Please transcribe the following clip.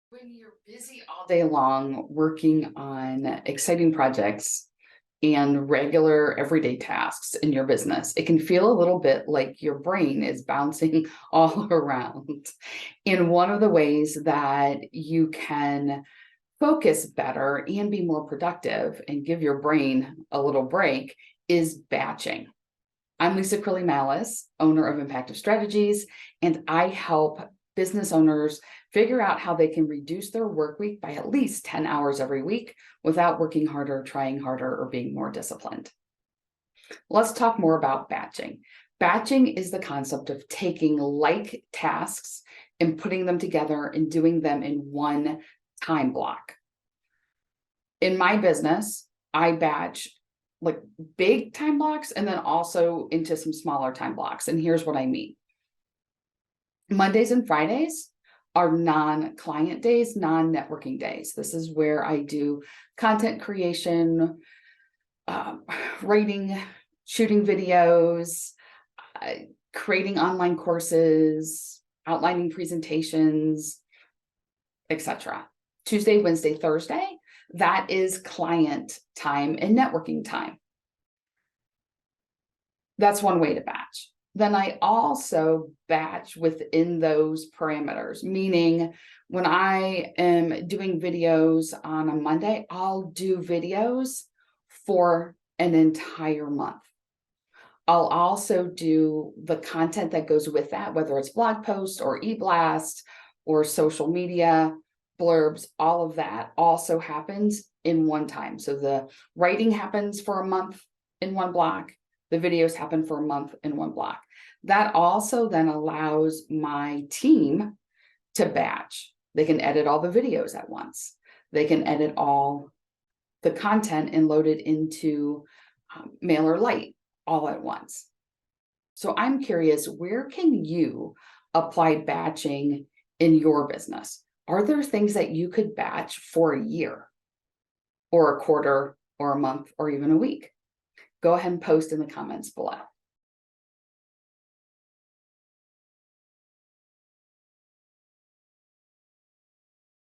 When you're busy all day long working on exciting projects and regular everyday tasks in your business, it can feel a little bit like your brain is bouncing all around. And one of the ways that you can focus better and be more productive and give your brain a little break is batching. I'm Lisa Mallis, owner of Impactive Strategies, and I help business owners figure out how they can reduce their work week by at least 10 hours every week without working harder, trying harder, or being more disciplined. Let's talk more about batching. Batching is the concept of taking like tasks and putting them together and doing them in one time block. In my business, I batch like big time blocks and then also into some smaller time blocks. And here's what I mean. Mondays and Fridays are non-client days, non-networking days. This is where I do content creation, writing, shooting videos, creating online courses, outlining presentations, etc. Tuesday, Wednesday, Thursday, that is client time and networking time. That's one way to batch. Then I also batch within those parameters, meaning when I am doing videos on a Monday, I'll do videos for an entire month. I'll also do the content that goes with that, whether it's blog posts or e-blast or social media blurbs, all of that also happens in one time. So the writing happens for a month in one block. The videos happen for a month in one block. That also then allows my team to batch. They can edit all the videos at once. They can edit all the content and load it into MailerLite all at once. So I'm curious, where can you apply batching in your business? Are there things that you could batch for a year or a quarter or a month or even a week? Go ahead and post in the comments below.